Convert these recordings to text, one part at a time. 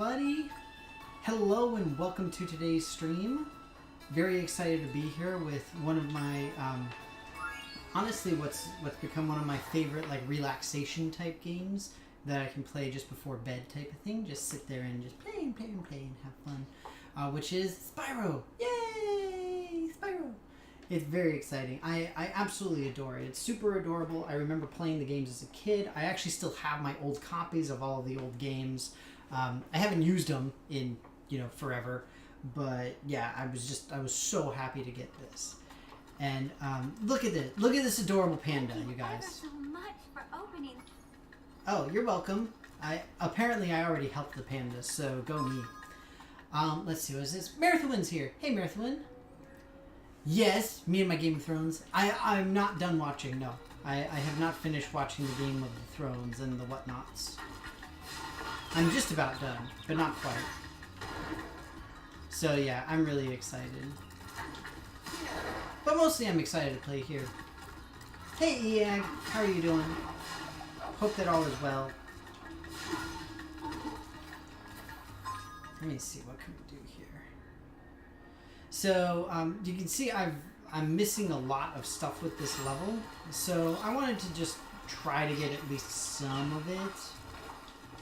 everybody! Hello and welcome to today's stream. Very excited to be here with one of my, honestly what's become one of my favorite like relaxation type games that I can play just before bed type of thing. Just sit there and just play and have fun. Which is Spyro! Yay! Spyro! It's very exciting. I absolutely adore it. It's super adorable. I remember playing the games as a kid. I actually still have my old copies of all of the old games. I haven't used them in, forever. But yeah, I was so happy to get this. And look at this. Look at this adorable panda, you guys. Thank you so much for opening. Oh, you're welcome. Apparently I already helped the panda, so go me. Let's see, what is this? Marathon's here. Hey, Marathon. Yes, me and my Game of Thrones. I'm not done watching, no. I have not finished watching the Game of the Thrones and the whatnots. I'm just about done, but not quite. So yeah, I'm really excited. But mostly I'm excited to play here. Hey Eag, how are you doing? Hope that all is well. Let me see, what can we do here? So, you can see I'm missing a lot of stuff with this level. So, I wanted to just try to get at least some of it.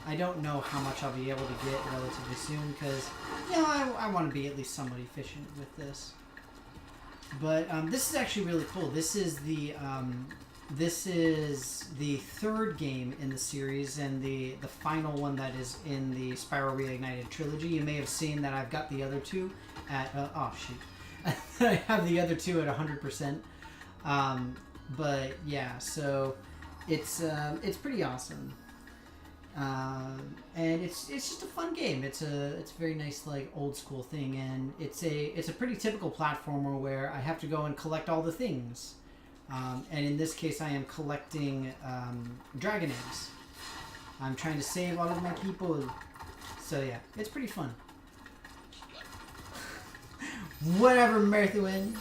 I don't know how much I'll be able to get relatively soon because, I want to be at least somewhat efficient with this. But this is actually really cool. This is the third game in the series and the final one that is in the Spyro Reignited trilogy. You may have seen that I've got the other two at oh shoot, I have the other two at 100%. But yeah, so it's pretty awesome. And it's just a fun game. It's a very nice like old school thing, and it's a pretty typical platformer where I have to go and collect all the things. And in this case, I am collecting dragon eggs. I'm trying to save all of my people. So yeah, it's pretty fun. Whatever, Marathon.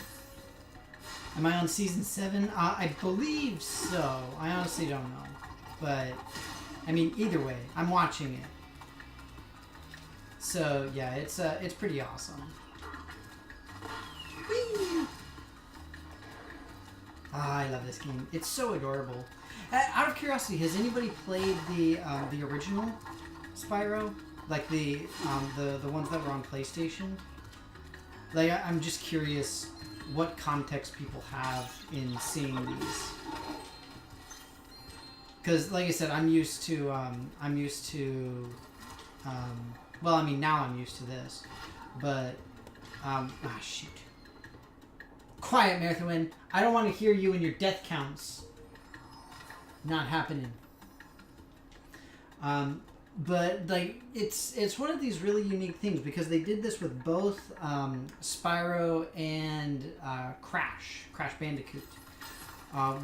Am I on season 7? I believe so. I honestly don't know, but I mean, either way, I'm watching it. So yeah, it's pretty awesome. Whee! I love this game. It's so adorable. Out of curiosity, has anybody played the original Spyro, like the ones that were on PlayStation? Like, I'm just curious what context people have in seeing these. Because, like I said, I'm used to, well, I mean, now I'm used to this, but, shoot. Quiet, Marathon. I don't want to hear you and your death counts. Not happening. But like it's one of these really unique things because they did this with both Spyro and Crash Bandicoot,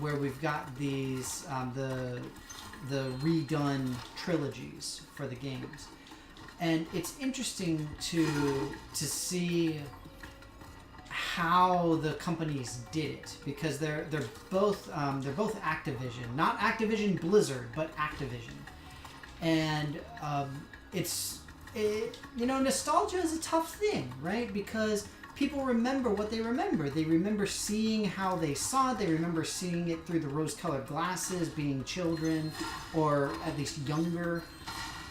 where we've got these the redone trilogies for the games, and it's interesting to see how the companies did it because they're both Activision, not Activision Blizzard, but Activision, and nostalgia is a tough thing, right? Because people remember what they remember. They remember seeing how they saw it. They remember seeing it through the rose-colored glasses, being children or at least younger,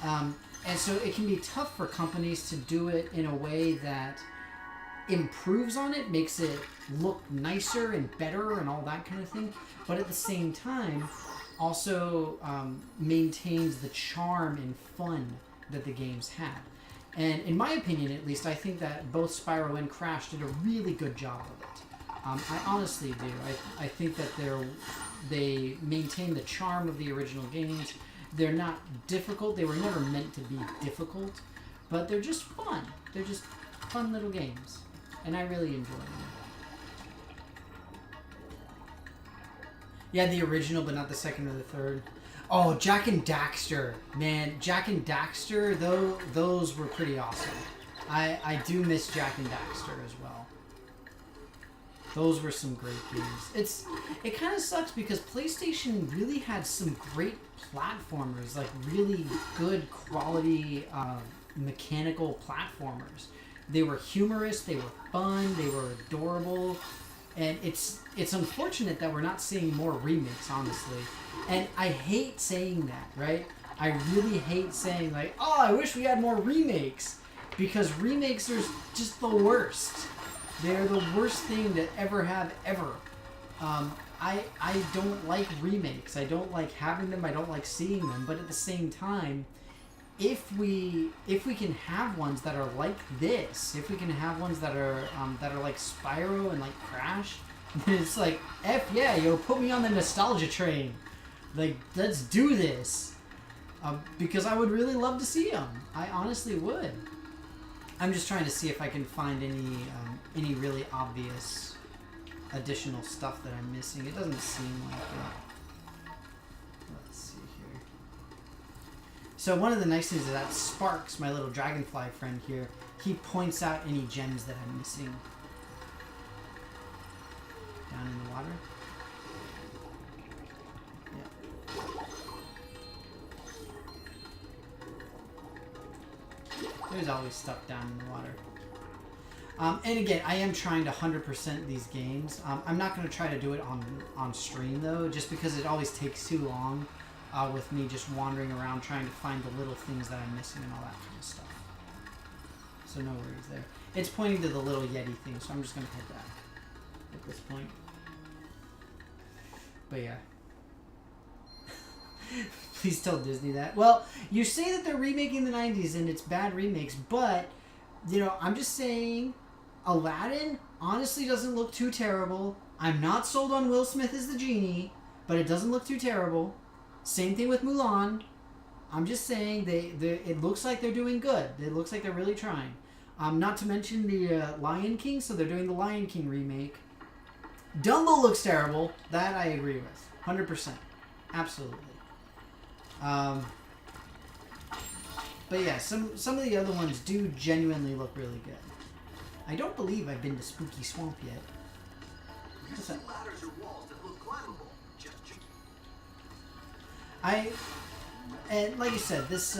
and so it can be tough for companies to do it in a way that improves on it, makes it look nicer and better and all that kind of thing, but at the same time also maintains the charm and fun that the games had. And in my opinion, at least, I think that both Spyro and Crash did a really good job of it. I honestly do. I think that they maintain the charm of the original games. They're not difficult. They were never meant to be difficult, but they're just fun. They're just fun little games. And I really enjoy them. Yeah, the original, but not the second or the third. Oh, Jak and Daxter. Man, Jak and Daxter, those were pretty awesome. I do miss Jak and Daxter as well. Those were some great games. It kind of sucks because PlayStation really had some great platformers, like really good quality mechanical platformers. They were humorous, they were fun, they were adorable, and it's unfortunate that we're not seeing more remakes, honestly. And I hate saying that, right? I really hate saying like, oh, I wish we had more remakes, because remakes are just the worst. They're the worst thing to ever have ever. I don't like remakes. I don't like having them. I don't like seeing them. But at the same time, if we can have ones that are like this, if we can have ones that are like Spyro and like Crash, then it's like, F yeah, yo, put me on the nostalgia train. Like, let's do this. Because I would really love to see them. I honestly would. I'm just trying to see if I can find any really obvious additional stuff that I'm missing. It doesn't seem like it. Let's see here. So one of the nice things is that Sparks, my little dragonfly friend here, he points out any gems that I'm missing. Down in the water. There's always stuff down in the water. And again, I am trying to 100% these games. I'm not going to try to do it on stream, though, just because it always takes too long with me just wandering around trying to find the little things that I'm missing and all that kind of stuff. So no worries there. It's pointing to the little Yeti thing, so I'm just going to hit that at this point. But yeah. Please tell Disney that. Well, you say that they're remaking the 90s and it's bad remakes, but, you know, I'm just saying, Aladdin honestly doesn't look too terrible. I'm not sold on Will Smith as the genie, but it doesn't look too terrible. Same thing with Mulan. I'm just saying, it looks like they're doing good. It looks like they're really trying. Not to mention the Lion King, so they're doing the Lion King remake. Dumbo looks terrible. That I agree with. 100%. Absolutely. But yeah, some of the other ones do genuinely look really good. I don't believe I've been to Spooky Swamp yet. What's that? Ladders or walls that look climbable. And like I said, this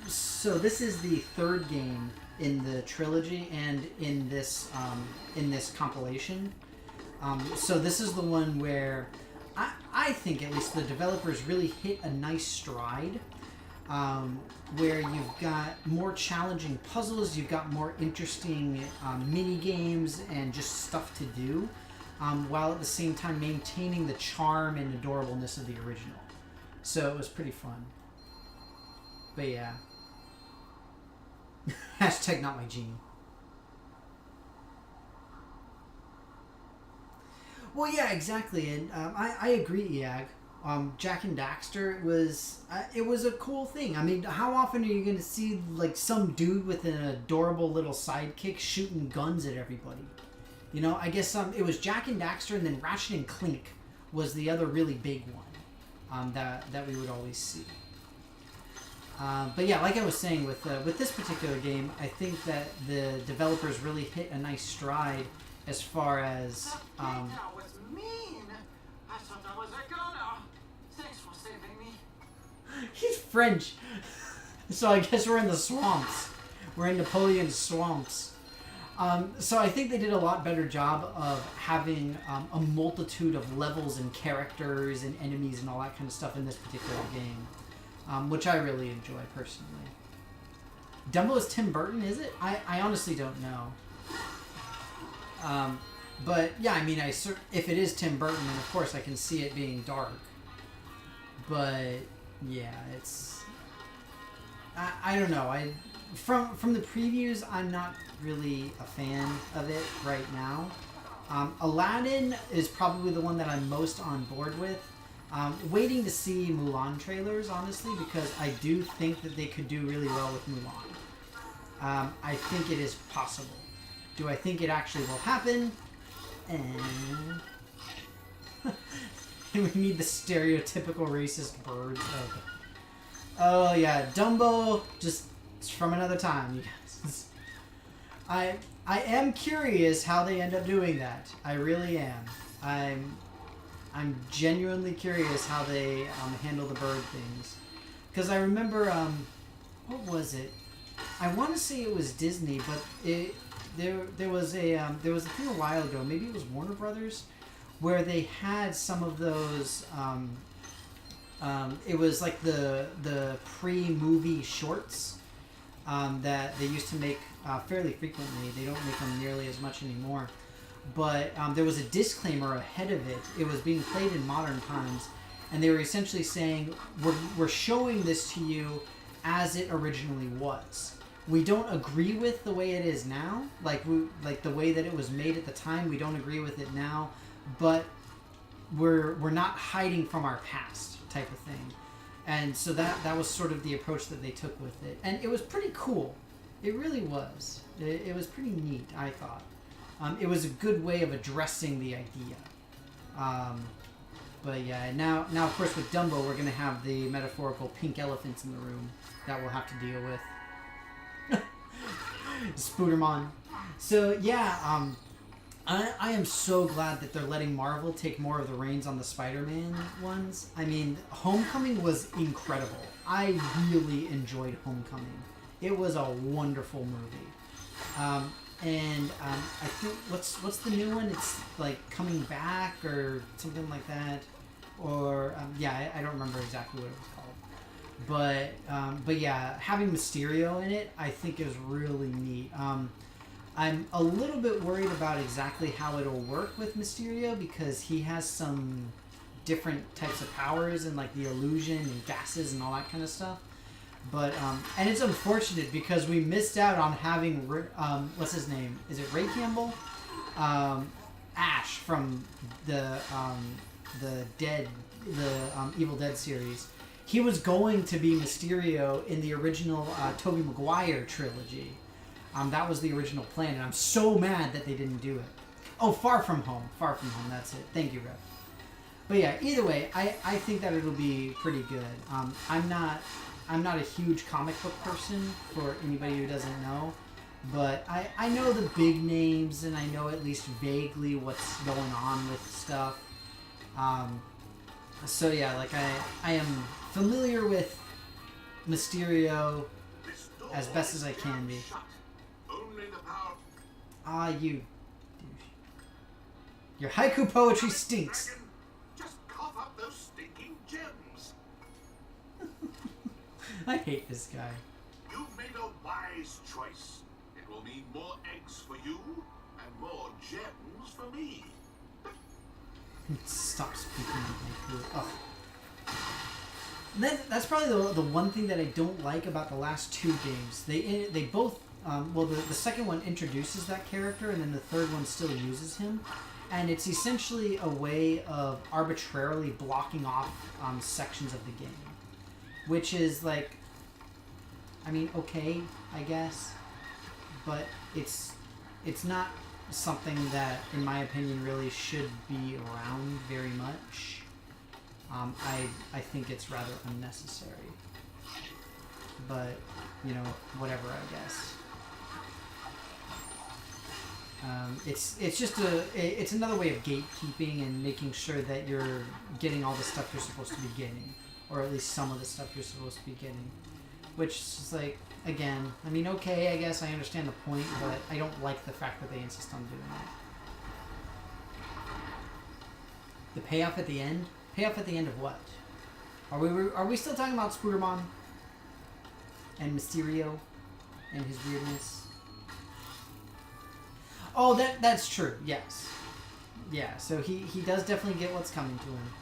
so this is the third game in the trilogy and in this compilation. So this is the one where I think at least the developers really hit a nice stride, where you've got more challenging puzzles, you've got more interesting mini games and just stuff to do, while at the same time maintaining the charm and adorableness of the original. So it was pretty fun. But yeah. Hashtag not my genie. Well, yeah, exactly, and I agree, Iag. Jack and Daxter it was a cool thing. I mean, how often are you going to see like some dude with an adorable little sidekick shooting guns at everybody? You know, I guess it was Jack and Daxter, and then Ratchet and Clank was the other really big one that we would always see. But yeah, like I was saying, with this particular game, I think that the developers really hit a nice stride as far as That was mean. I thought that was a goner. Thanks for saving me. He's French, so I guess we're in the swamps. We're in Napoleon's swamps. So I think they did a lot better job of having a multitude of levels and characters and enemies and all that kind of stuff in this particular game, which I really enjoy personally. Dumbo is Tim Burton, is it? I honestly don't know. But yeah, I mean, if it is Tim Burton, then of course I can see it being dark. But yeah, it's I don't know. From the previews, I'm not really a fan of it right now. Aladdin is probably the one that I'm most on board with. Waiting to see Mulan trailers, honestly, because I do think that they could do really well with Mulan. I think it is possible. Do I think it actually will happen? We need the stereotypical racist birds. Oh yeah, Dumbo, just from another time, you guys. I am curious how they end up doing that. I really am. I'm genuinely curious how they handle the bird things, because I remember what was it? I want to say it was Disney, but there was a thing a while ago. Maybe it was Warner Brothers, where they had some of those. It was like the pre-movie shorts that they used to make fairly frequently. They don't make them nearly as much anymore. But there was a disclaimer ahead of it. It was being played in modern times, and they were essentially saying, we're showing this to you as it originally was. We don't agree with the way it is now, like the way that it was made at the time. We don't agree with it now, but we're not hiding from our past, type of thing. And so that was sort of the approach that they took with it, and it was pretty cool. It really was. It was pretty neat, I thought. It was a good way of addressing the idea. But yeah, now of course with Dumbo, we're gonna have the metaphorical pink elephants in the room that we'll have to deal with. Spoodermon. So yeah, I am so glad that they're letting Marvel take more of the reins on the Spider-Man ones. I mean, Homecoming was incredible. I really enjoyed Homecoming. It was a wonderful movie. And I think what's the new one? It's like Coming Back or something like that. Or yeah, I don't remember exactly what it was called. But yeah, having Mysterio in it, I think is really neat. I'm a little bit worried about exactly how it'll work with Mysterio because he has some different types of powers and like the illusion and gases and all that kind of stuff. But and it's unfortunate because we missed out on having what's his name? Is it Ray Campbell? Ash from the Evil Dead series. He was going to be Mysterio in the original Tobey Maguire trilogy. That was the original plan, and I'm so mad that they didn't do it. Oh, Far From Home. Far From Home, that's it. Thank you, Rev. But yeah, either way, I think that it'll be pretty good. I'm not a huge comic book person, for anybody who doesn't know. But I know the big names, and I know at least vaguely what's going on with stuff. So yeah, like I am familiar with Mysterio as best as I can be. Ah, you douche. Your haiku poetry stinks. Just cough up those stinking gems. I hate this guy. You've made a wise choice. It will mean more eggs for you and more gems for me. Stop speaking of haiku. Ugh. That's probably the one thing that I don't like about the last two games. They both well, the second one introduces that character, and then the third one still uses him, and it's essentially a way of arbitrarily blocking off sections of the game, which is like, I mean, okay, I guess, but it's not something that, in my opinion, really should be around very much. I think it's rather unnecessary, but you know, whatever, I guess. It's just it's another way of gatekeeping and making sure that you're getting all the stuff you're supposed to be getting, or at least some of the stuff you're supposed to be getting, which is like, again, I mean, okay, I guess I understand the point, but I don't like the fact that they insist on doing that. The payoff at the end? Payoff at the end of what? Are we still talking about Spoodermon and Mysterio and his weirdness? Oh, that's true. Yes. Yeah. So he does definitely get what's coming to him.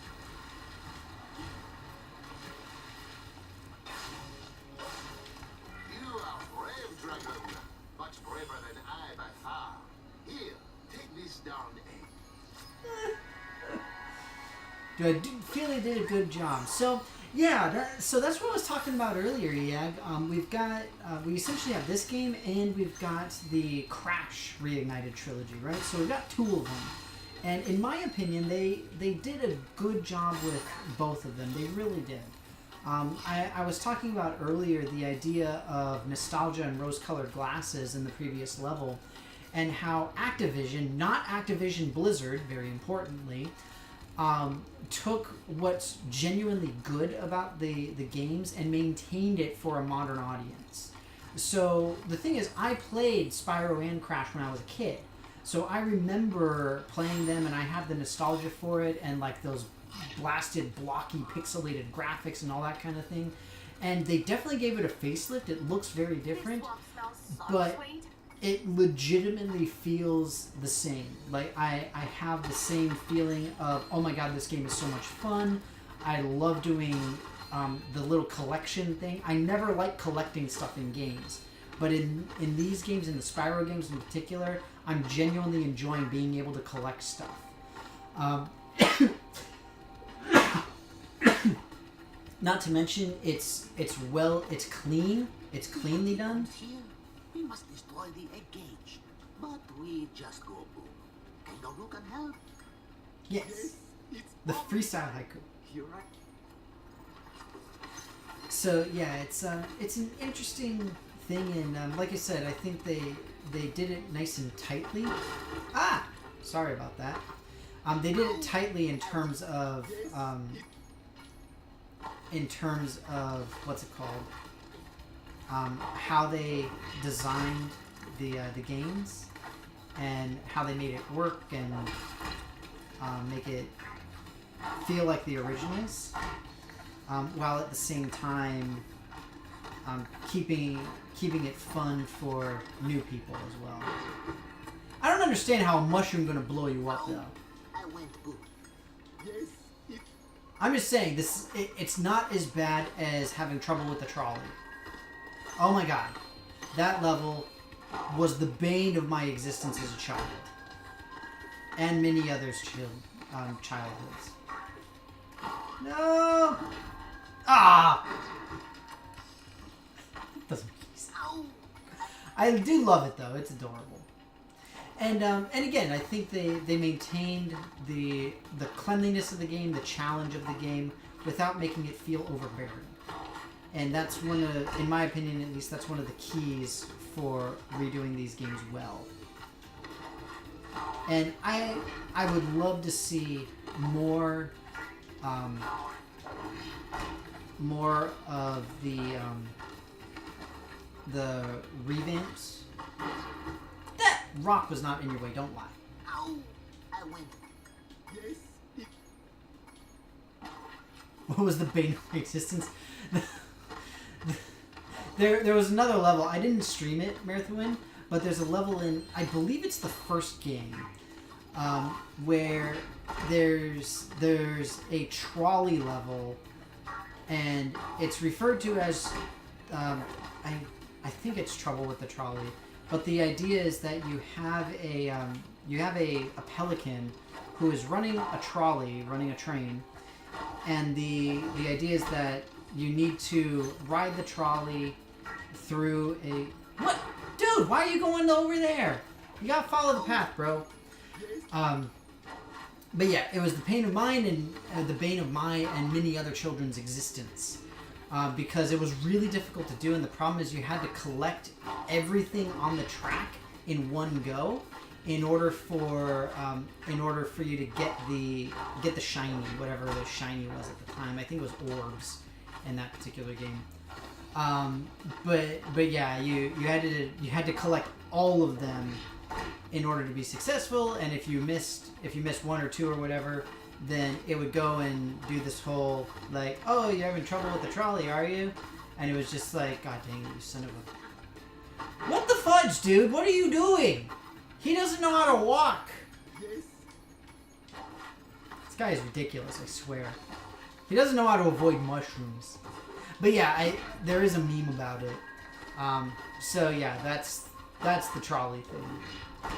You are brave, Dragon. Much braver than I by far. Here, take this darned egg. Do I feel they did a good job? So yeah, so that's what I was talking about earlier, Yag. We've got we essentially have this game, and we've got the Crash Reignited trilogy, right? So we've got two of them, and in my opinion, they did a good job with both of them. They really did. I was talking about earlier the idea of nostalgia and rose-colored glasses in the previous level, and how Activision, not Activision Blizzard, very importantly, took what's genuinely good about the games and maintained it for a modern audience. So the thing is, I played Spyro and Crash when I was a kid. So I remember playing them, and I have the nostalgia for it, and like those blasted, blocky, pixelated graphics and all that kind of thing. And they definitely gave it a facelift. It looks very different, This swamp smells so but sweet. it legitimately feels the same. Like I have the same feeling of, oh my god, this game is so much fun. I love doing the little collection thing. I never like collecting stuff in games, but in these games, in the Spyro games in particular, I'm genuinely enjoying being able to collect stuff. Not to mention, it's clean. It's cleanly done. Here, we must destroy the egg cage. But we just go boom. Kangaroo can help. Yes, It's the freestyle haiku. You're right. So yeah, it's an interesting thing, and like I said, I think they did it nice and tightly. Ah, sorry about that. They did it tightly in terms of what's it called? How they designed the games and how they made it work and make it feel like the originals, while at the same time keeping it fun for new people as well. I don't understand how a mushroom gonna blow you up though. I went good. Yes, it I'm just saying it's not as bad as having trouble with the trolley. Oh my god, that level was the bane of my existence as a child, and many others' childhoods. No. Ah. Doesn't make sense. I do love it though. It's adorable. And again, I think they maintained the cleanliness of the game, the challenge of the game, without making it feel overbearing. And that's in my opinion at least, that's one of the keys for redoing these games well. And I would love to see more of the revamps. That rock was not in your way, don't lie. Ow! I went. Yes, it What was the bane of my existence? There was another level. I didn't stream it, Marathon, but there's a level in, I believe it's the first game, where there's a trolley level, and it's referred to as, I think it's Trouble with the Trolley, but the idea is that you have a pelican who is running a trolley, running a train, and the idea is that you need to ride the trolley through a... What? Dude, why are you going over there? You gotta follow the path, bro. But yeah, it was the bane of mine and the bane of my and many other children's existence. Because it was really difficult to do, and the problem is you had to collect everything on the track in one go in order for you to get the shiny, whatever the shiny was at the time. I think it was orbs in that particular game. But yeah, you had to collect all of them in order to be successful, and if you missed one or two or whatever, then it would go and do this whole like, oh, you're having trouble with the trolley, are you? And it was just like, god dang it, you son of a... What the fudge, dude? What are you doing? He doesn't know how to walk. yes. This guy is ridiculous, I swear. He doesn't know how to avoid mushrooms. But yeah, there is a meme about it. So yeah, that's the trolley thing.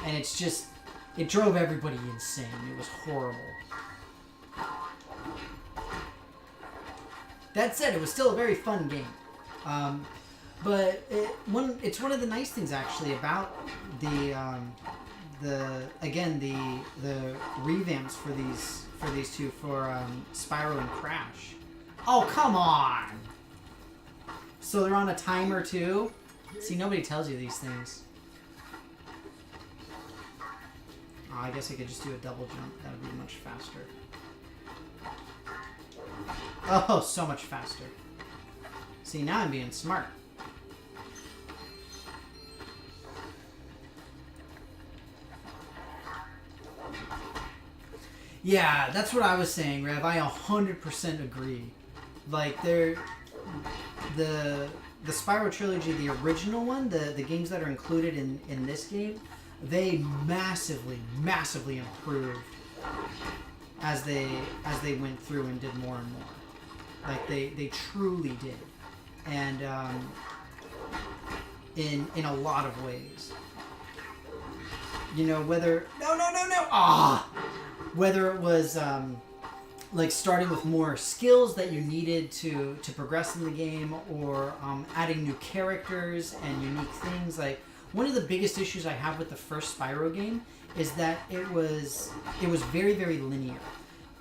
And it's just, it drove everybody insane. It was horrible. That said, it was still a very fun game. But it's one of the nice things actually about the revamps for these two, for Spyro and Crash. Oh, come on! So they're on a timer too? See, nobody tells you these things. Oh, I guess I could just do a double jump. That would be much faster. Oh, so much faster. See, now I'm being smart. Yeah, that's what I was saying, Rev. I 100% agree. Like, the Spyro trilogy, the original one, the games that are included in this game, they massively improved as they went through and did more and more. Like, they truly did. And in a lot of ways. You know, whether whether it was like starting with more skills that you needed to progress in the game, or adding new characters and unique things. Like, one of the biggest issues I have with the first Spyro game is that it was very, very linear.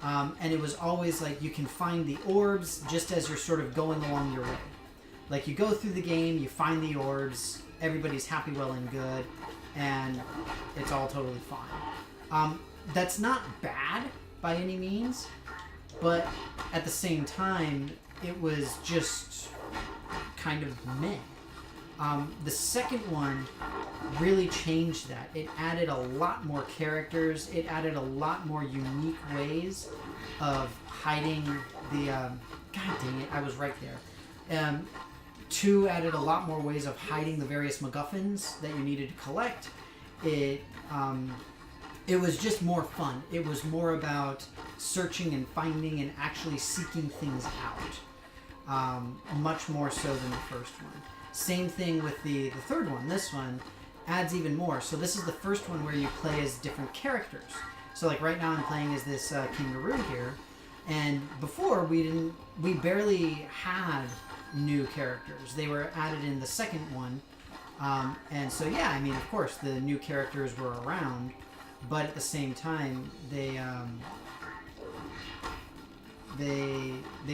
And it was always like you can find the orbs just as you're sort of going along your way. Like, you go through the game, you find the orbs, everybody's happy, well, and good, and it's all totally fine. That's not bad by any means, but at the same time, it was just kind of meh. The second one really changed that. It added a lot more characters. It added a lot more unique ways of hiding the... God dang it, I was right there. 2 added a lot more ways of hiding the various MacGuffins that you needed to collect. It was just more fun. It was more about searching and finding and actually seeking things out. Much more so than the first one. Same thing with the third one. This one adds even more. So this is the first one where you play as different characters. So like right now I'm playing as this kangaroo here. And before we barely had new characters. They were added in the second one. And so yeah, I mean, of course the new characters were around, but at the same time they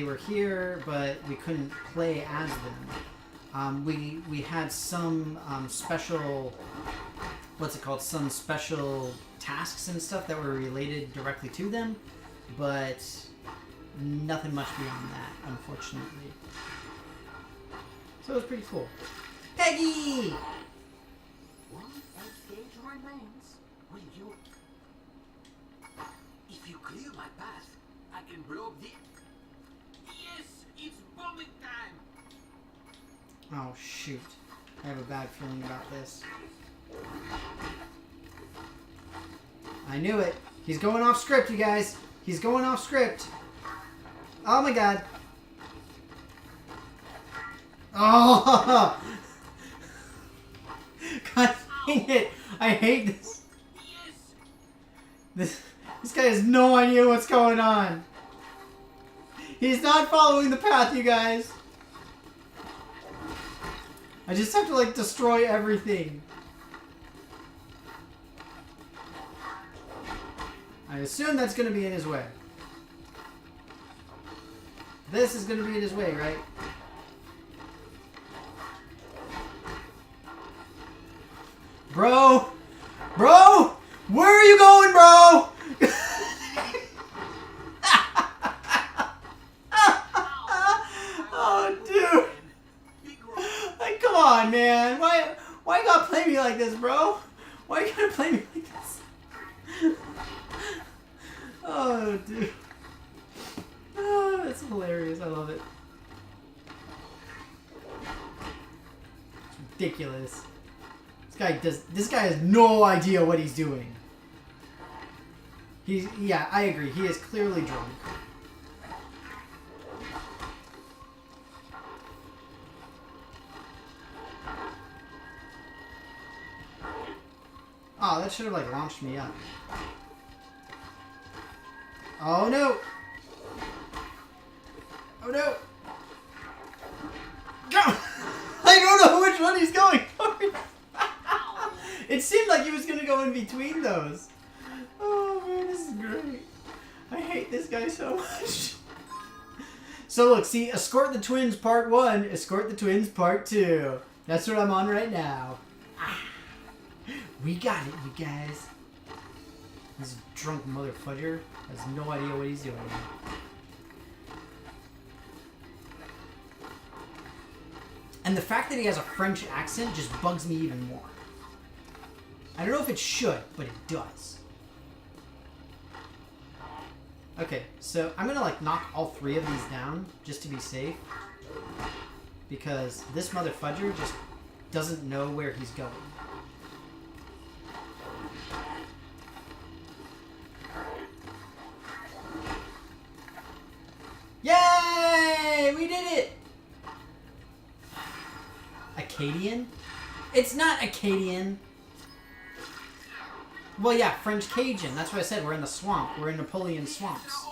were here, but we couldn't play as them. We had some special, what's it called, some special tasks and stuff that were related directly to them, but nothing much beyond that, unfortunately. So it was pretty cool. Peggy! One stage remains. Will you? If you clear my path, I can blow the... Yes! It's bombing time! Oh, shoot. I have a bad feeling about this. I knew it. He's going off script, you guys. He's going off script. Oh my god. Oh! God dang it. I hate this. This guy has no idea what's going on. He's not following the path, you guys. I just have to, like, destroy everything. I assume that's going to be in his way. This is going to be in his way, right? Bro! Bro! Where are you going, bro? Oh, dude. Like, come on, man. Why you gotta play me like this, bro? Why you gotta play me like this? Oh, dude. Oh, that's hilarious. I love it. It's ridiculous. This guy has no idea what he's doing. Yeah, I agree. He is clearly drunk. Oh, that should have, like, launched me up. Oh no! Oh no! Go! I don't know which one he's going for. It seemed like he was gonna go in between those. Oh man, this is great. I hate this guy so much. So look, see, Escort the Twins Part 1, Escort the Twins Part 2. That's what I'm on right now. We got it, you guys. This drunk mother fudger has no idea what he's doing. And the fact that he has a French accent just bugs me even more. I don't know if it should, but it does. Okay, so I'm gonna like knock all 3 of these down just to be safe. Because this mother fudger just doesn't know where he's going. Yay! We did it! Acadian? It's not Acadian. Well, yeah, French Cajun. That's what I said. We're in the swamp. We're in Napoleon swamps.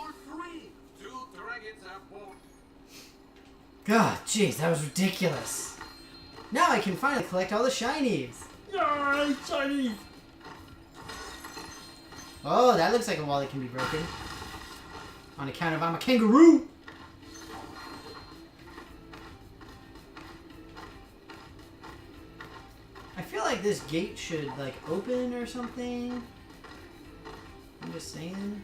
God, jeez, that was ridiculous. Now I can finally collect all the shinies. Yay, shinies! Oh, that looks like a wall that can be broken. On account of I'm a kangaroo! I feel like this gate should, like, open or something. I'm just saying.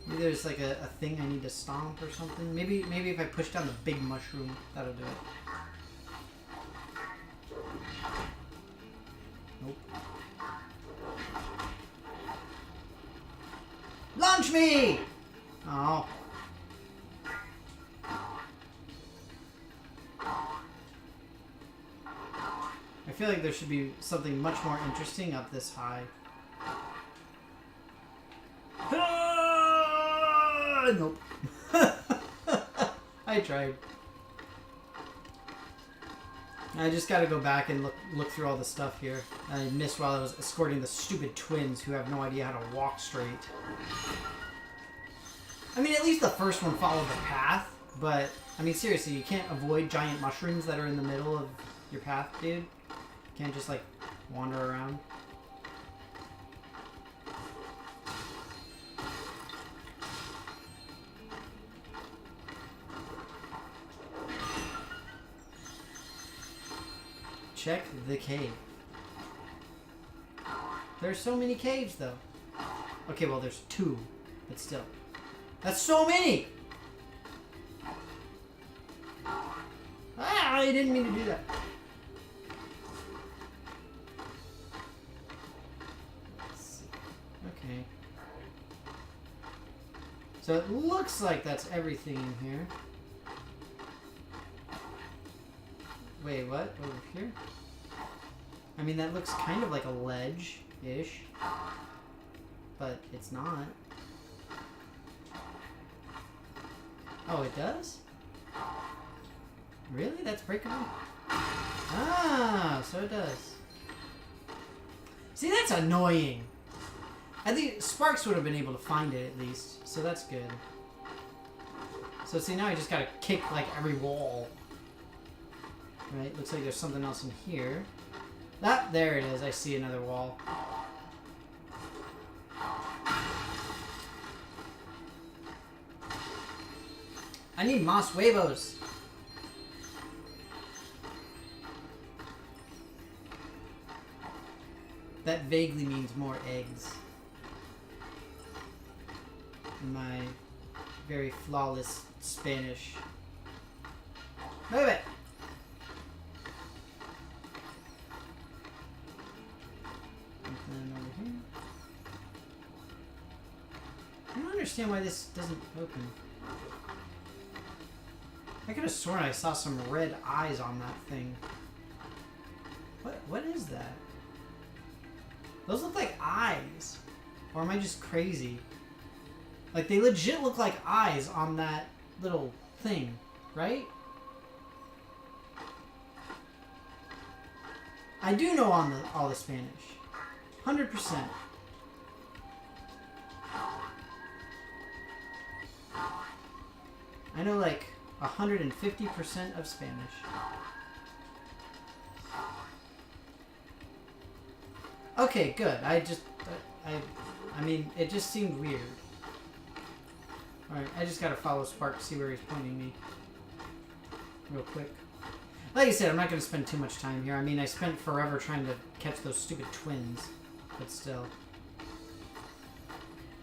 Maybe there's, like, a thing I need to stomp or something. Maybe if I push down the big mushroom, that'll do it. Nope. Launch me! Oh. I feel like there should be something much more interesting up this high. Nope. I tried. I just gotta go back and look through all the stuff here. I missed while I was escorting the stupid twins who have no idea how to walk straight. I mean, at least the first one followed the path, but, I mean, seriously, you can't avoid giant mushrooms that are in the middle of your path, dude. You can't just, like, wander around. Check the cave. There's so many caves, though. Okay, well, there's 2, but still. That's so many! Ah, I didn't mean to do that. Let's see. Okay. So it looks like that's everything in here. Wait, what? Over here? I mean, that looks kind of like a ledge-ish. But it's not. Oh, it does? Really? That's breakable? Ah, so it does. See, that's annoying. I think Sparks would have been able to find it at least, so that's good. So see, now I just gotta kick like every wall. Right, looks like there's something else in here. Ah, there it is. I see another wall. I need moss huevos. That vaguely means more eggs. In my very flawless Spanish. Move it! Over here. I don't understand why this doesn't open. I could have sworn I saw some red eyes on that thing. What is that? Those look like eyes. Or am I just crazy? Like, they legit look like eyes on that little thing, right? I do know all the Spanish. 100%. I know like 150% of Spanish. Okay, good. I mean, it just seemed weird. Alright, I just gotta follow Spark to see where he's pointing me. Real quick. Like I said, I'm not gonna spend too much time here. I mean, I spent forever trying to catch those stupid twins. But still.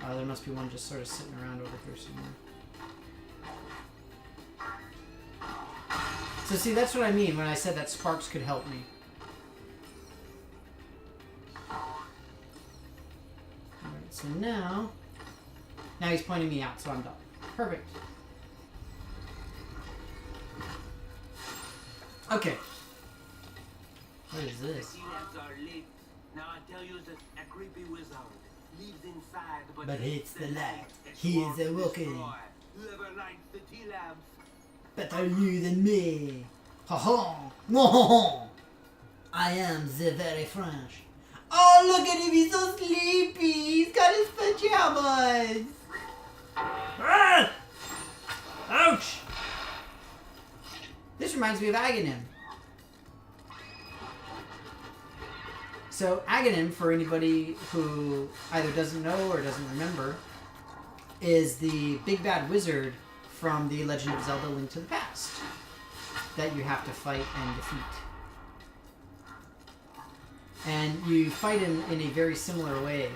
There must be one just sort of sitting around over here somewhere. So see, that's what I mean when I said that Sparks could help me. Alright, so now Now he's pointing me out, so I'm done. Perfect. Okay. What is this? The sea labs are lit. Now I tell you that a creepy wizard lives inside, But hates the light. that He is wants a to walking. destroy. Whoever lights the tea labs. Better you than me. Ha ha. No. I am the very French. Oh, look at him. He's so sleepy. He's got his pajamas. Ah! Ouch. This reminds me of Aghanim. So Aghanim, for anybody who either doesn't know or doesn't remember, is the big bad wizard from The Legend of Zelda: Link to the Past that you have to fight and defeat. And you fight him in a very similar way,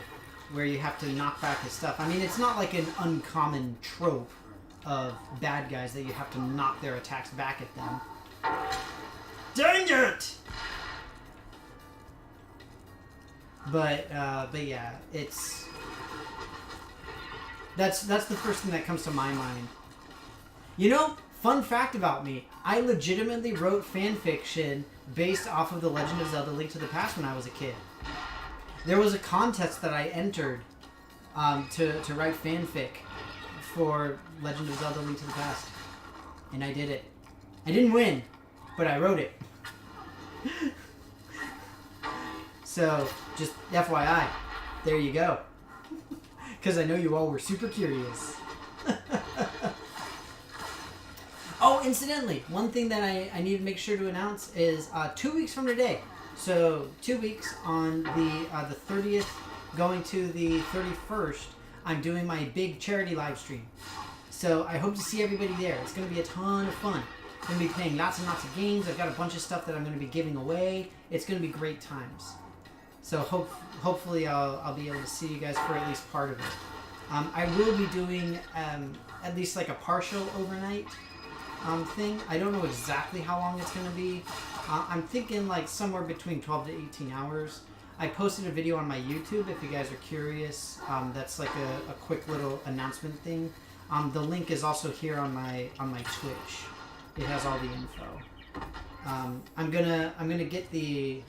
where you have to knock back his stuff. I mean, it's not like an uncommon trope of bad guys that you have to knock their attacks back at them. Dang it! But yeah, it's... That's the first thing that comes to my mind. You know, fun fact about me, I legitimately wrote fan fiction based off of The Legend of Zelda: Link to the Past when I was a kid. There was a contest that I entered to write fanfic for Legend of Zelda: Link to the Past. And I did it. I didn't win, but I wrote it. So, just FYI, there you go. Because I know you all were super curious. Oh, incidentally, one thing that I need to make sure to announce is 2 weeks from today. So 2 weeks on the 30th, going to the 31st, I'm doing my big charity live stream. So I hope to see everybody there. It's going to be a ton of fun. I'm going to be playing lots and lots of games. I've got a bunch of stuff that I'm going to be giving away. It's going to be great times. So hopefully I'll be able to see you guys for at least part of it. I will be doing at least like a partial overnight thing. I don't know exactly how long it's going to be. I'm thinking like somewhere between 12 to 18 hours. I posted a video on my YouTube if you guys are curious. That's like a quick little announcement thing. The link is also here on my Twitch. It has all the info. I'm gonna get the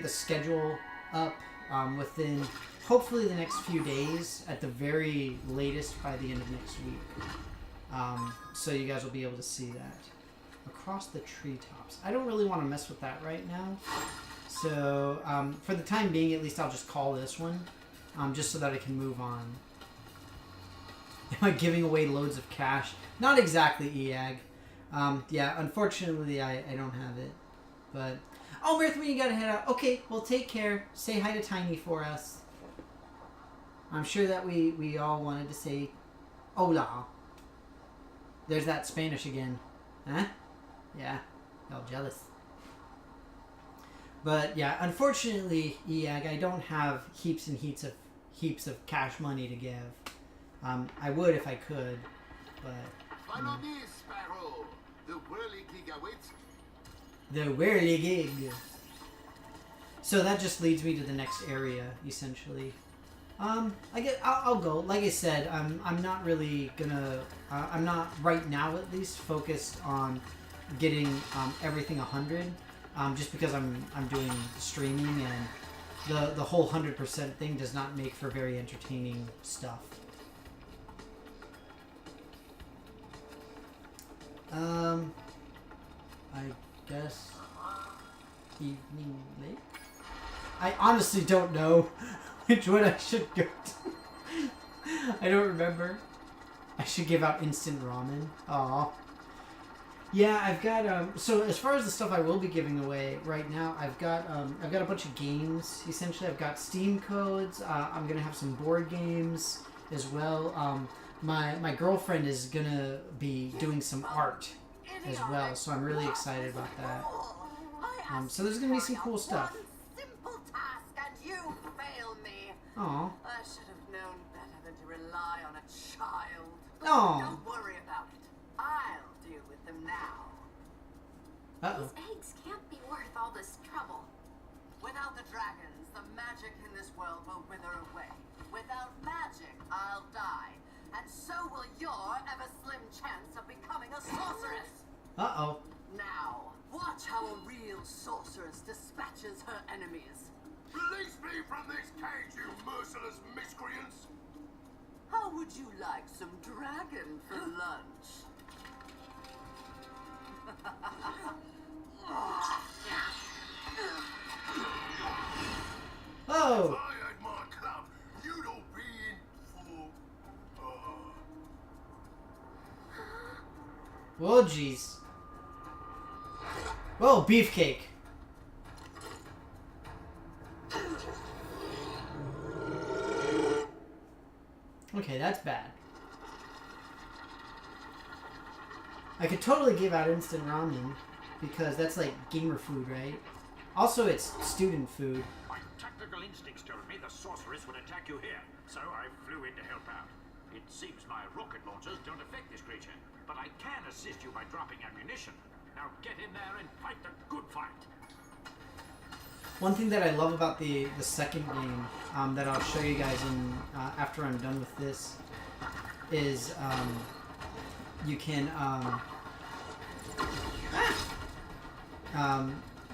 schedule up within hopefully the next few days, at the very latest by the end of next week. So you guys will be able to see that. Across the treetops. I don't really want to mess with that right now. So for the time being, at least I'll just call this one, just so that I can move on. Am I giving away loads of cash? Not exactly, EAG. Yeah, unfortunately I don't have it. But oh, Mirthman, you gotta head out. Okay, well, take care. Say hi to Tiny for us. I'm sure that we all wanted to say hola. There's that Spanish again. Huh? Yeah, y'all jealous. But yeah, unfortunately, EAG, I don't have heaps and heaps of cash money to give. I would if I could, but... Follow me, Spyro. The whirly gig awaits. The whirly gig. So that just leads me to the next area, essentially. I'll go. Like I said, I'm not really gonna. I'm not right now, at least, focused on getting everything 100. Just because I'm doing streaming, and the whole 100% thing does not make for very entertaining stuff. I guess evening late. I honestly don't know which one I should go to. I don't remember. I should give out instant ramen. Aw. Yeah, I've got so as far as the stuff I will be giving away right now, I've got a bunch of games. Essentially, I've got Steam codes. I'm gonna have some board games as well. My girlfriend is gonna be doing some art as well, so I'm really excited about that. So there's gonna be some cool stuff. Simple task, and you fail me. Aw. I should have known better than to rely on a child. Aw. Don't worry about it. I'll deal with them now. Uh-oh. These eggs can't be worth all this trouble. Without the dragons, the magic in this world will wither away. Without magic, I'll die. And Uh-oh. Now, watch how a real sorceress dispatches her enemies. Release me from this cage, you merciless miscreants! How would you like some dragon for lunch? Oh! If I had my club, you'd all be in for... Whoa, jeez. Whoa, beefcake. Okay, that's bad. I could totally give out instant ramen because that's like gamer food, right? Also, it's student food. My tactical instincts told me the sorceress would attack you here, so I flew in to help out. It seems my rocket launchers don't affect this creature, but I can assist you by dropping ammunition. Now get in there and fight the good fight. One thing that I love about the second game that I'll show you guys in after I'm done with this is you can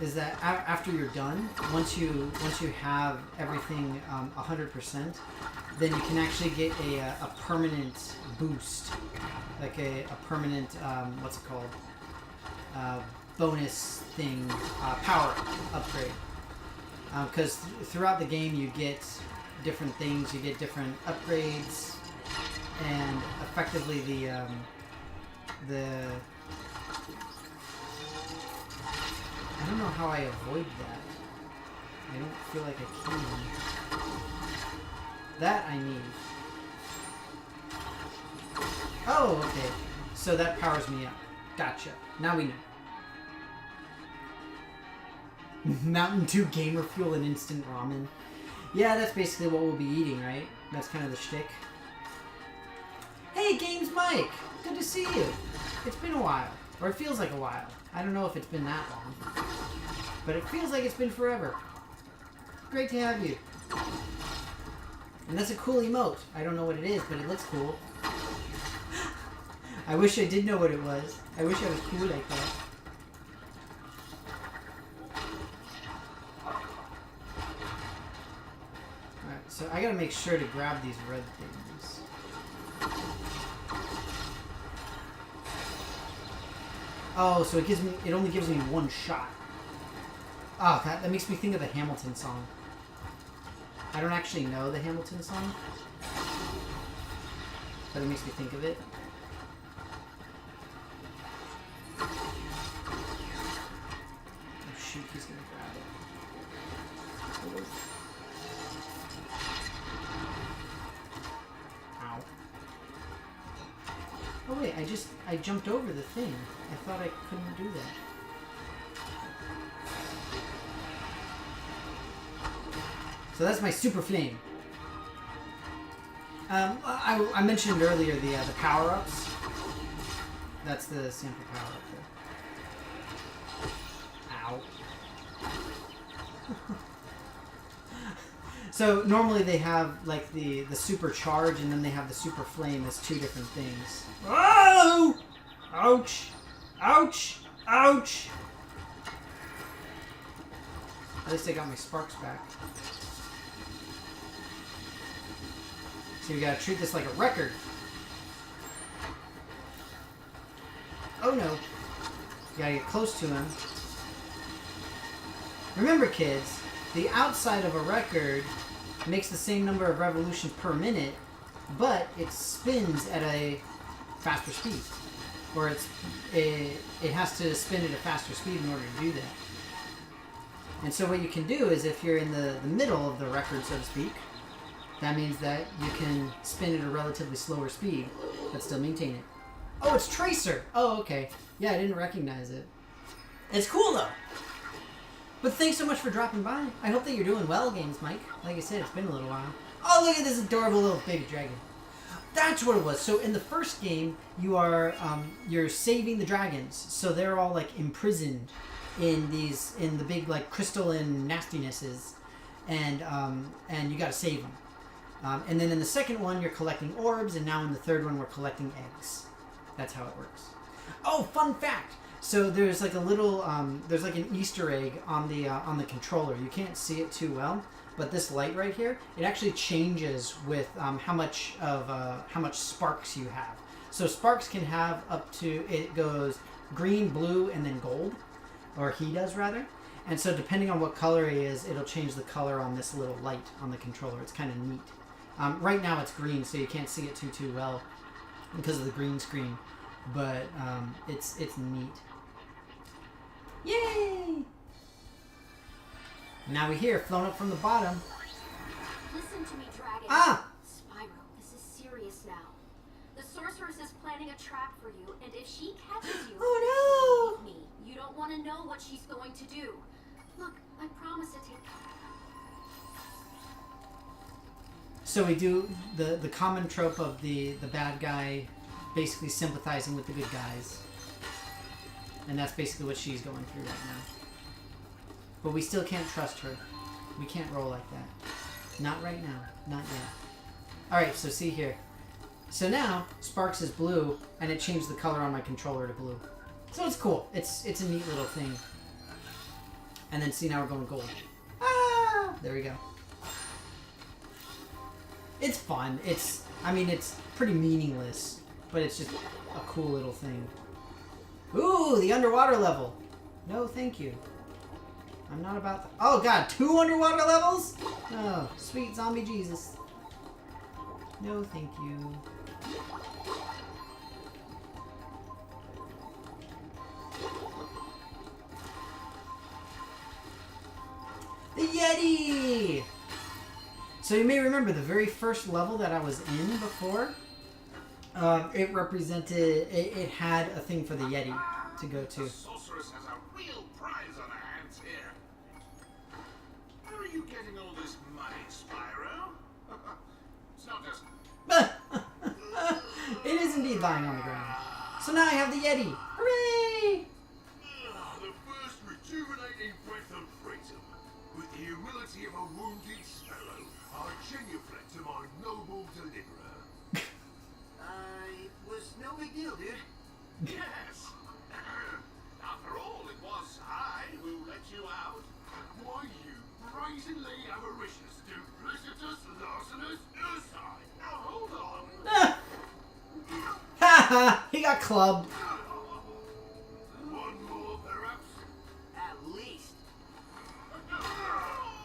is that after you're done, once you have everything 100%, then you can actually get a permanent boost, like a permanent what's it called, bonus thing, power upgrade. Because throughout the game you get different things, you get different upgrades, and effectively the I don't know how I avoid that. I don't feel like I can. That I need. Oh, okay. So that powers me up. Gotcha. Now we know. Mountain Dew gamer fuel and instant ramen. Yeah, that's basically what we'll be eating, right? That's kind of the shtick. Hey, Games Mike! Good to see you. It's been a while. Or it feels like a while. I don't know if it's been that long. But it feels like it's been forever. Great to have you. And that's a cool emote. I don't know what it is, but it looks cool. I wish I did know what it was. I wish I was cool like that. Alright, so I gotta make sure to grab these red things. Oh, so it only gives me one shot. Oh, that makes me think of the Hamilton song. I don't actually know the Hamilton song, but it makes me think of it. Oh shoot, he's gonna grab it. Ow. Oh wait, I jumped over the thing. I thought I couldn't do that. So that's my super flame. I mentioned earlier the power-ups. That's the sample power-up there. Ow. So normally they have like the super charge and then they have the super flame as two different things. Oh! Ouch! Ouch! Ouch! At least I got my sparks back. So you gotta treat this like a record. Oh no. You gotta get close to him. Remember kids, the outside of a record makes the same number of revolutions per minute, but it spins at a faster speed. Or it has to spin at a faster speed in order to do that. And so what you can do is if you're in the middle of the record, so to speak, that means that you can spin at a relatively slower speed, but still maintain it. Oh, it's Tracer! Oh, okay. Yeah, I didn't recognize it. It's cool, though! But thanks so much for dropping by. I hope that you're doing well, Games Mike. Like I said, it's been a little while. Oh, look at this adorable little baby dragon. That's what it was. So in the first game, you're saving the dragons. So they're all, like, imprisoned in the big, like, crystalline nastinesses. And you gotta save them. And then in the second one, you're collecting orbs, and now in the third one, we're collecting eggs. That's how it works. Oh, fun fact! So there's like a little, there's like an Easter egg on the controller. You can't see it too well, but this light right here, it actually changes with how much sparks you have. So sparks can have up to, it goes green, blue, and then gold, or he does rather. And so depending on what color he is, it'll change the color on this little light on the controller. It's kind of neat. Right now it's green, so you can't see it too well because of the green screen. But it's neat. Yay! Now we hear, flown up from the bottom. Listen to me, Dragon. Ah! Spyro, this is serious now. The sorceress is planning a trap for you, and if she catches you, Oh no! believe me, you don't want to know what she's going to do. Look, I promise to take. So we do the common trope of the bad guy basically sympathizing with the good guys. And that's basically what she's going through right now. But we still can't trust her. We can't roll like that. Not right now. Not yet. Alright, so see here. So now, Sparks is blue, and it changed the color on my controller to blue. So it's cool. It's a neat little thing. And then see, now we're going gold. Ah! There we go. It's fun. I mean, it's pretty meaningless, but it's just a cool little thing. Ooh, the underwater level. No, thank you. I'm not about that. Oh god, 2 underwater levels? Oh, sweet zombie Jesus. No, thank you. The Yeti! So you may remember the very first level that I was in before. It represented, it had a thing for the Yeti to go to. The sorceress has a real prize on her hands here. Where are you getting all this money, Spyro? It's not just... It is indeed lying on the ground. So now I have the Yeti. Hooray! The first rejuvenating breath of freedom. With the humility of a wounded sparrow, I genuflect to my noble deliverer. It was no big deal, dude. Yes. After all, it was I who let you out. Why, you brazenly avaricious, duplicitous, larcenous ursine. Now hold on. Haha! He got clubbed. One more, perhaps? At least.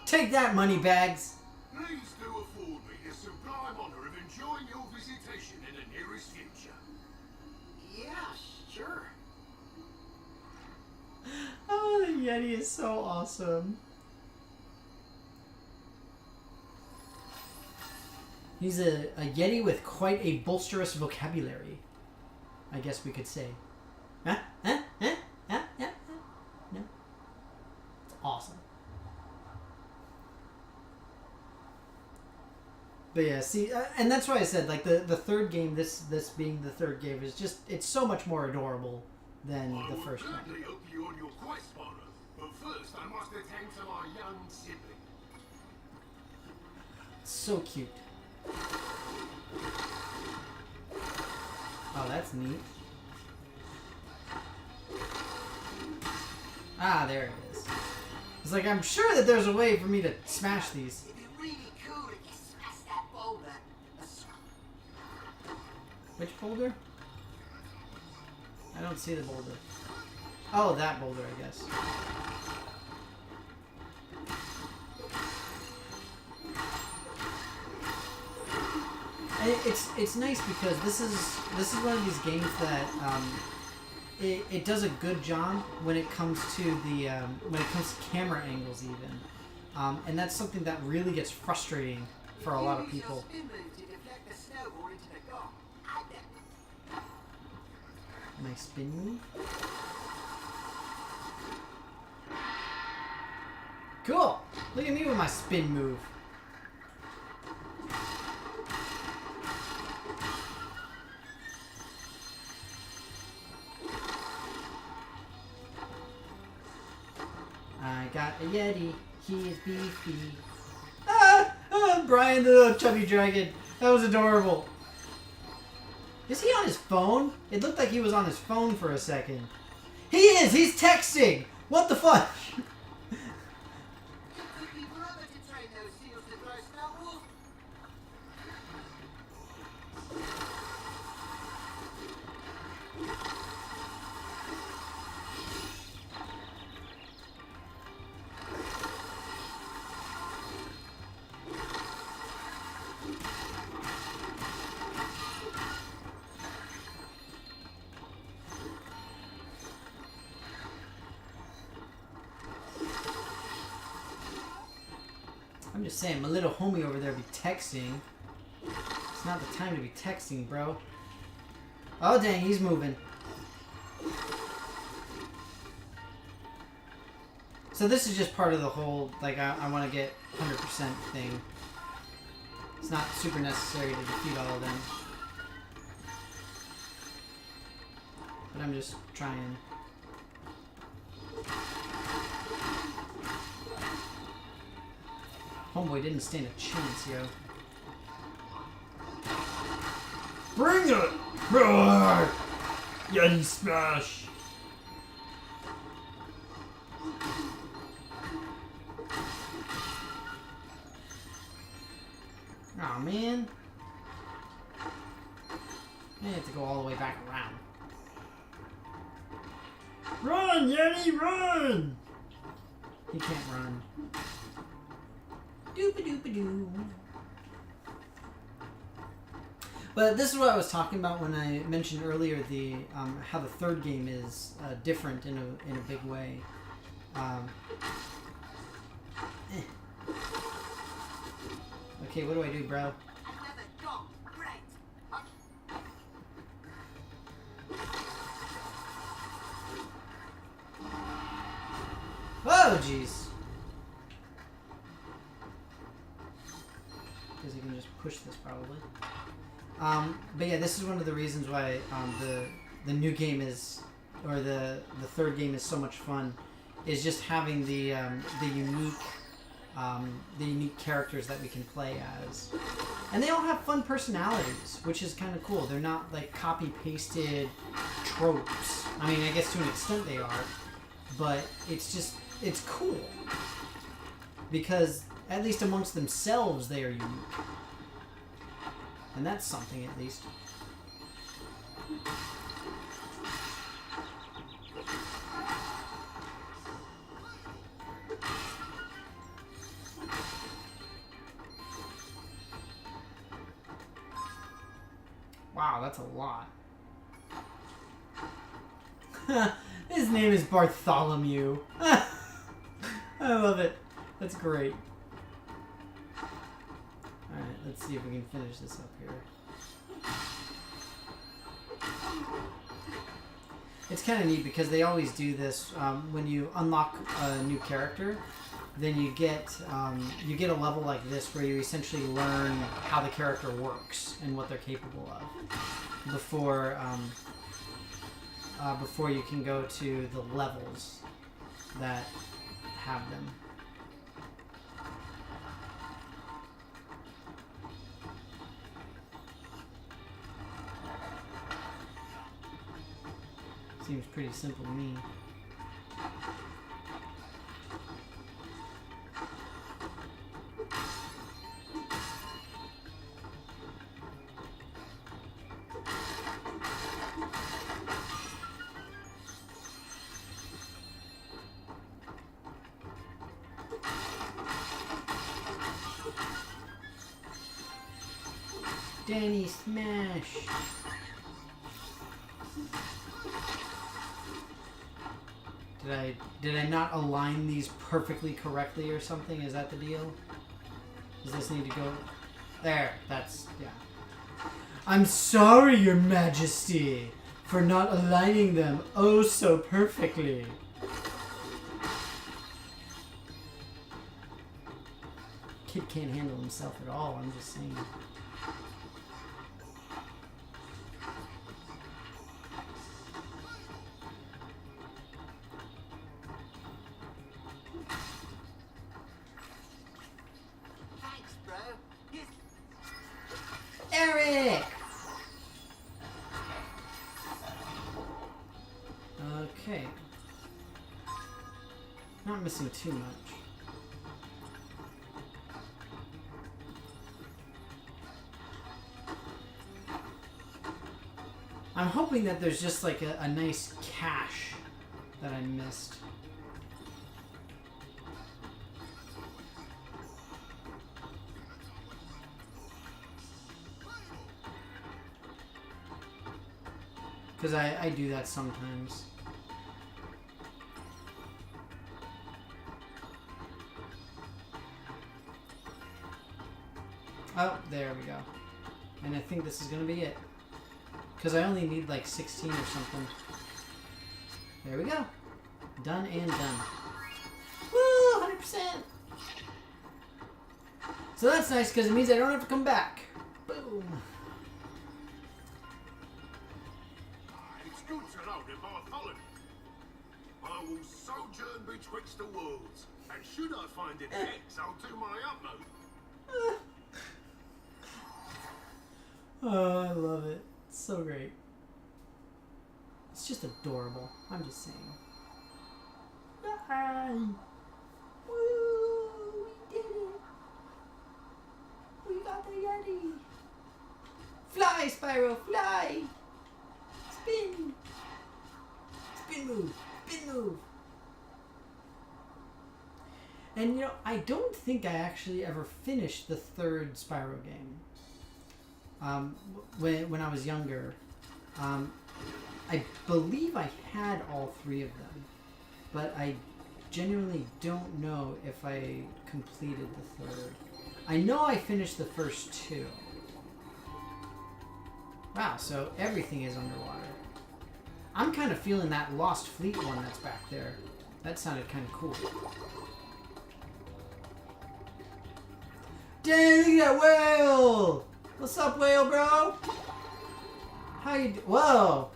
Take that, money bags. Please do afford me the sublime honor of enjoying your visitation in the nearest future. Yeah, sure. Oh, the Yeti is so awesome. He's a Yeti with quite a bolsterous vocabulary, I guess we could say. Huh? Huh? Huh? Huh? Huh? No? It's awesome. But yeah, see, and that's why I said, like, the third game, this being the third game, is just, it's so much more adorable than the first one. I will gladly help you on your quest, Spyro. But first, I must attend to my young sibling. So cute. Oh, that's neat. Ah, there it is. It's like, I'm sure that there's a way for me to smash these. It'd be really cool if you smashed that boulder. Which boulder? I don't see the boulder. Oh, that boulder, I guess. And it's nice because this is one of these games that it does a good job when it comes to the when it comes to camera angles even, and that's something that really gets frustrating for a lot of people. Use your spin move to deflect the snowball into the goal. My spin move. Cool. Look at me with my spin move. I got a Yeti. He is beefy. Ah! Brian the little chubby dragon. That was adorable. Is he on his phone? It looked like he was on his phone for a second. He is! He's texting! What the fuck? It took me forever to train those seals to grow snowballs. I'm just saying, my little homie over there be texting. It's not the time to be texting, bro. Oh, dang, he's moving. So this is just part of the whole, like, I want to get 100% thing. It's not super necessary to defeat all of them. But I'm just trying. Homeboy didn't stand a chance, yo. Bring it! Roar! Yeti smash! Aw, man. I have to go all the way back around. Run, Yeti, run! He can't run. Doop-a-doop-a-doo. But this is what I was talking about when I mentioned earlier the how the third game is different in a big way. Okay, what do I do, bro? Another gong. Great. Oh, jeez. Because I can just push this probably. But yeah, this is one of the reasons why the new game is, or the third game is so much fun, is just having the unique characters that we can play as, and they all have fun personalities, which is kind of cool. They're not like copy pasted tropes. I mean, I guess to an extent they are, but it's cool because at least amongst themselves they are unique. And that's something, at least. Wow, that's a lot. His name is Bartholomew. I love it. That's great. Alright, let's see if we can finish this up here. It's kind of neat because they always do this when you unlock a new character. Then you get a level like this where you essentially learn how the character works and what they're capable of before you can go to the levels that have them. Seems pretty simple to me. Danny Smash! Did I not align these perfectly correctly or something? Is that the deal? Does this need to go... There, that's... yeah. I'm sorry, Your Majesty, for not aligning them oh so perfectly. Kid can't handle himself at all, I'm just saying. Eric! Okay, missing too much. I'm hoping that there's just like a nice cache that I missed. Because I do that sometimes. Oh, there we go. And I think this is going to be it. Because I only need like 16 or something. There we go. Done and done. Woo! 100%! So that's nice because it means I don't have to come back. Boom. It's good to know that Bartholomew. I will sojourn betwixt the worlds, and should I find an X, I'll do my utmost. Oh, I love it. It's so great. It's just adorable. I'm just saying. Hi. Woo! We did it. We got the Yeti. Fly, Spyro, fly! Spin! Spin move! Spin move! And you know, I don't think I actually ever finished the third Spyro game. When I was younger. I believe I had all three of them, but I genuinely don't know if I completed the third. I know I finished the first two. Wow, so everything is underwater. I'm kind of feeling that Lost Fleet one that's back there. That sounded kind of cool. Dang, look at that whale! What's up, whale, bro? How you do? Whoa!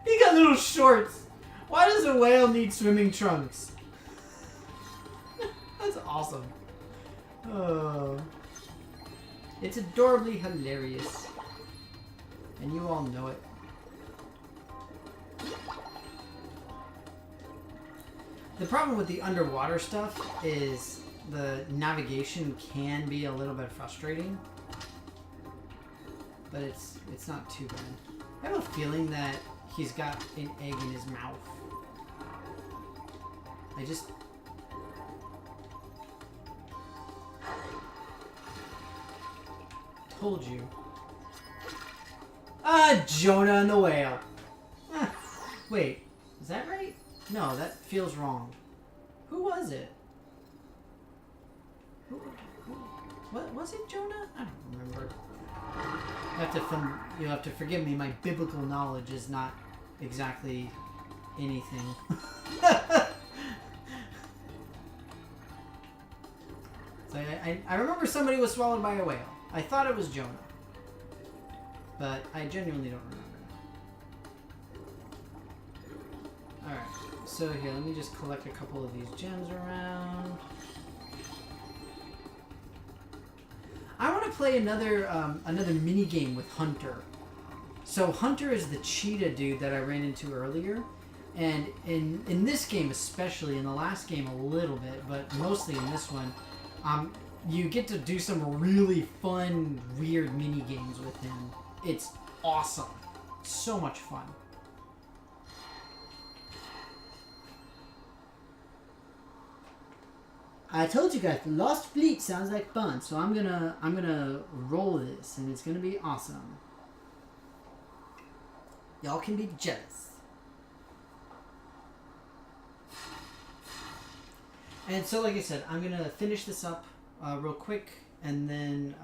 He got little shorts. Why does a whale need swimming trunks? That's awesome. Oh. It's adorably hilarious. And you all know it. The problem with the underwater stuff is the navigation can be a little bit frustrating. But it's not too bad. I have a feeling that he's got an egg in his mouth. I just... told you. Ah, Jonah and the whale. Ah, wait, is that right? No, that feels wrong. Who was it? What was it, Jonah? I don't remember. You'll have to forgive me. My biblical knowledge is not exactly anything. So I remember somebody was swallowed by a whale. I thought it was Jonah, but I genuinely don't remember. All right. So here, let me just collect a couple of these gems around. I want to play another mini game with Hunter. So Hunter is the cheetah dude that I ran into earlier, and in this game especially, in the last game a little bit, but mostly in this one, you get to do some really fun, weird mini games with him. It's awesome, so much fun. I told you guys, the Lost Fleet sounds like fun, so I'm gonna roll this, and it's gonna be awesome. Y'all can be jealous. And so, like I said, I'm gonna finish this up real quick, and then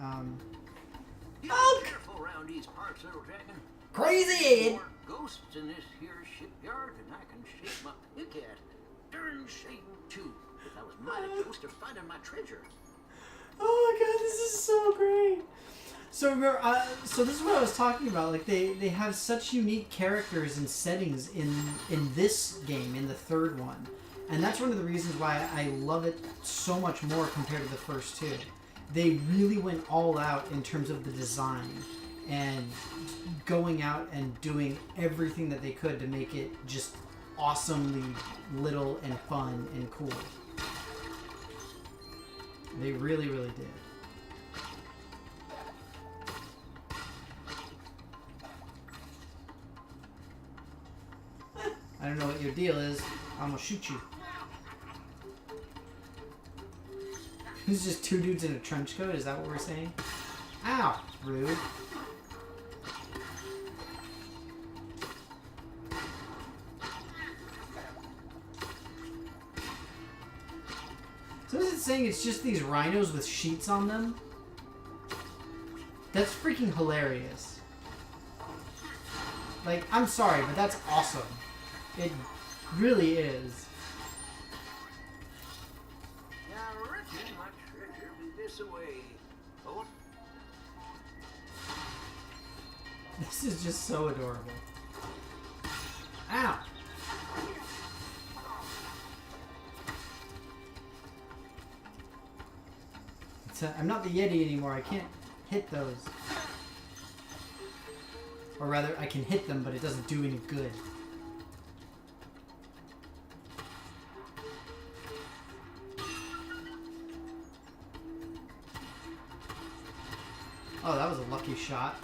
You careful around these parts, little dragon. Crazy Ed. More ghosts in this here shipyard, and I can shake my pick at. Darn shame too. If I was mighty close to finding my treasure. Oh my god, this is so great. So remember, so this is what I was talking about. Like they have such unique characters and settings in this game, in the third one, and that's one of the reasons why I love it so much more compared to the first two. They really went all out in terms of the design and going out and doing everything that they could to make it just awesomely little and fun and cool. They really, really did. I don't know what your deal is. I'm gonna shoot you. This is just two dudes in a trench coat? Is that what we're saying? Ow! Rude. So is it saying it's just these rhinos with sheets on them? That's freaking hilarious. Like, I'm sorry, but that's awesome. It really is. Now, reckon my treasure be this away. Oh, This is just so adorable. Ow! I'm not the Yeti anymore. I can't hit those. Or rather, I can hit them, but it doesn't do any good. Oh, that was a lucky shot.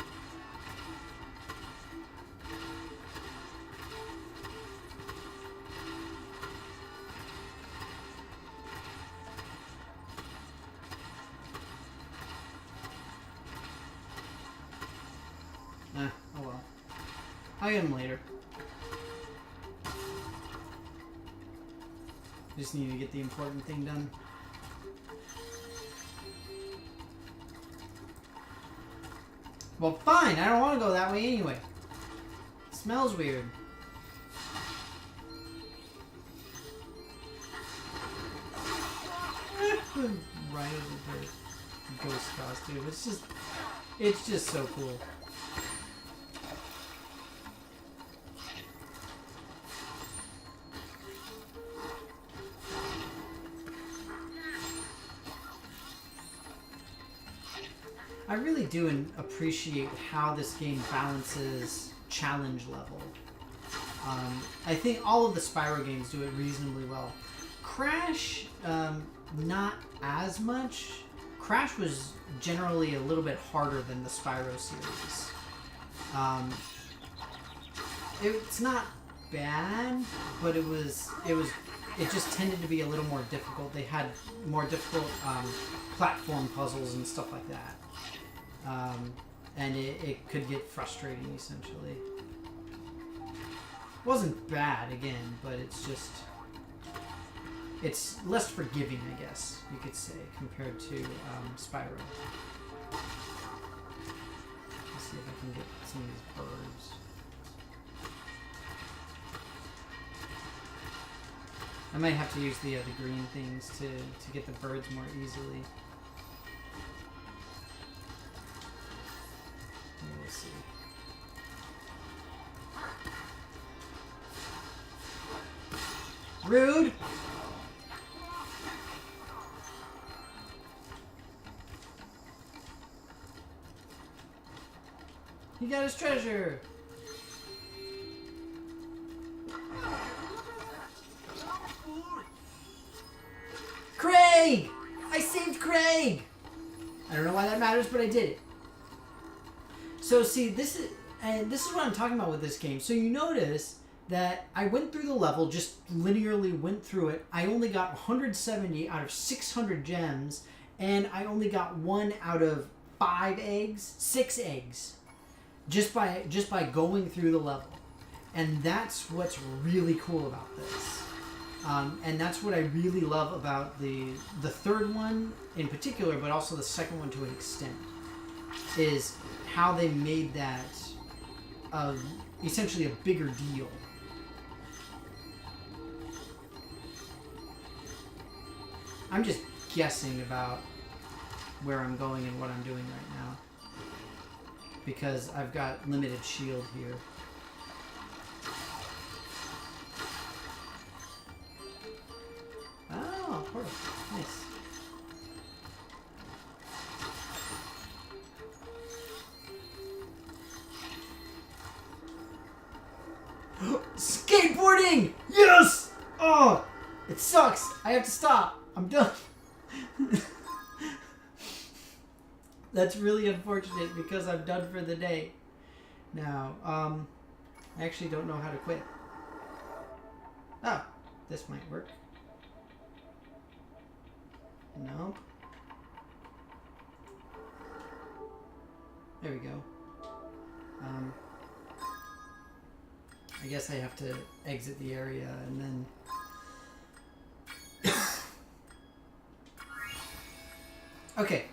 Oh well. I'll get him later. Just need to get the important thing done. Well, fine. I don't want to go that way anyway. It smells weird. Right over the ghost costume. It's just so cool. I really do appreciate how this game balances challenge level. I think all of the Spyro games do it reasonably well. Crash, not as much. Crash was generally a little bit harder than the Spyro series. It's not bad, but it just tended to be a little more difficult. They had more difficult platform puzzles and stuff like that. And it could get frustrating, essentially. It wasn't bad, again, but it's less forgiving, I guess, you could say, compared to Spyro. Let's see if I can get some of these birds. I might have to use the green things to get the birds more easily. We'll see. Rude! He got his treasure! Craig! I saved Craig! I don't know why that matters, but I did it. So see, this is what I'm talking about with this game. So you notice that I went through the level, just linearly went through it. I only got 170 out of 600 gems, and I only got 1 out of 6 eggs, just by going through the level. And that's what's really cool about this. And that's what I really love about the third one in particular, but also the second one to an extent, is how they made that essentially a bigger deal. I'm just guessing about where I'm going and what I'm doing right now, because I've got limited shield here. Oh, of course. Nice. skateboarding! Yes! Oh, it sucks. I have to stop. I'm done. That's really unfortunate because I'm done for the day. Now, I actually don't know how to quit. Oh, this might work. No. There we go. I guess I have to exit the area and then... Okay,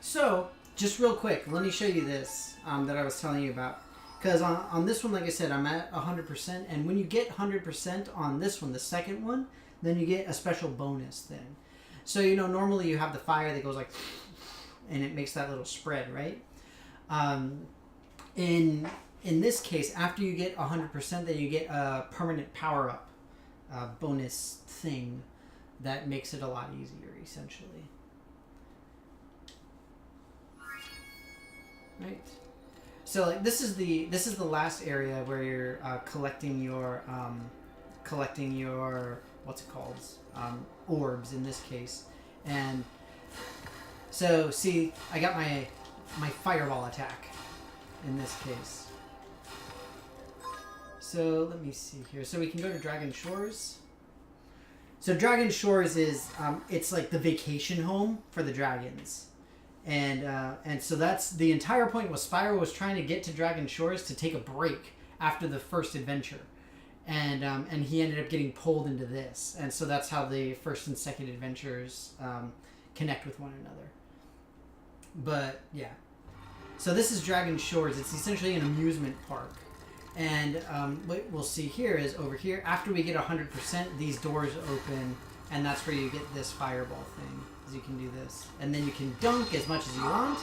so just real quick, let me show you this that I was telling you about. Because on this one, like I said, I'm at 100%, and when you get 100% on this one, the second one, then you get a special bonus thing. So, you know, normally you have the fire that goes like, and it makes that little spread, right? In this case, after you get 100%, then you get a permanent power-up bonus thing that makes it a lot easier, essentially. Right. So like this is the last area where you're collecting your what's it called, orbs in this case, and so see I got my fireball attack in this case. So let me see here. So we can go to Dragon Shores. So Dragon Shores is it's like the vacation home for the dragons. And so that's the entire point was Spyro was trying to get to Dragon Shores to take a break after the first adventure. And he ended up getting pulled into this. And so that's how the first and second adventures connect with one another. But, yeah. So this is Dragon Shores. It's essentially an amusement park. And what we'll see here is over here, after we get 100%, these doors open, and that's where you get this fireball thing. You can do this, and then you can dunk as much as you want.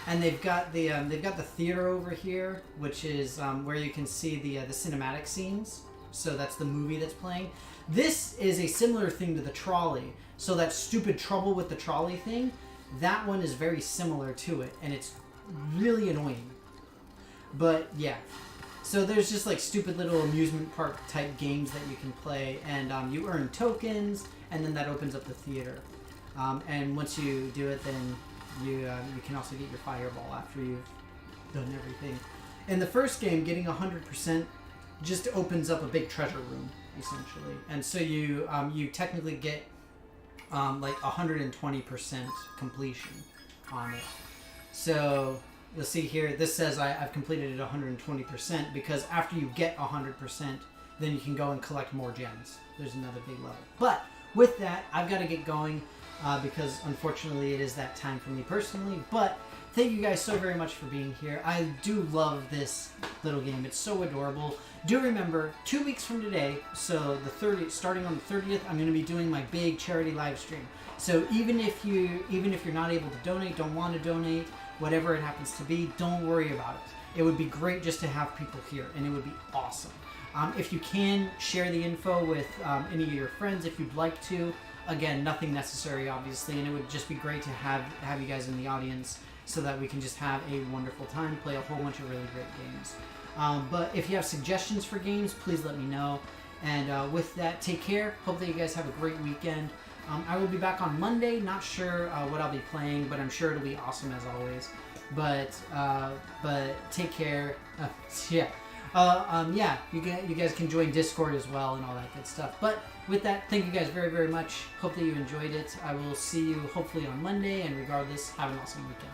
And they've got the theater over here, which is where you can see the cinematic scenes. So that's the movie that's playing. This is a similar thing to the trolley. So that stupid trouble with the trolley thing, that one is very similar to it, and it's really annoying. But yeah. So there's just like stupid little amusement park type games that you can play, and you earn tokens, and then that opens up the theater. And once you do it, then you can also get your fireball after you've done everything. In the first game, getting 100% just opens up a big treasure room, essentially, and so you technically get like 120% completion on it. So you'll see here, this says I've completed it 120% because after you get 100%, then you can go and collect more gems. There's another big level. But with that, I've got to get going because unfortunately it is that time for me personally. But thank you guys so very much for being here. I do love this little game. It's so adorable. Do remember, 2 weeks from today, so starting on the 30th, I'm going to be doing my big charity live stream. So even if you're not able to donate, don't want to donate, whatever it happens to be, don't worry about it. It would be great just to have people here, and it would be awesome. If you can, share the info with any of your friends if you'd like to. Again, nothing necessary, obviously, and it would just be great to have you guys in the audience so that we can just have a wonderful time, play a whole bunch of really great games. But if you have suggestions for games, please let me know. And with that, take care. Hope that you guys have a great weekend. I will be back on Monday. Not sure what I'll be playing, but I'm sure it'll be awesome as always. But take care. Yeah. Yeah, you guys can join Discord as well and all that good stuff. But with that, thank you guys very, very much. Hope that you enjoyed it. I will see you hopefully on Monday, and regardless, have an awesome weekend.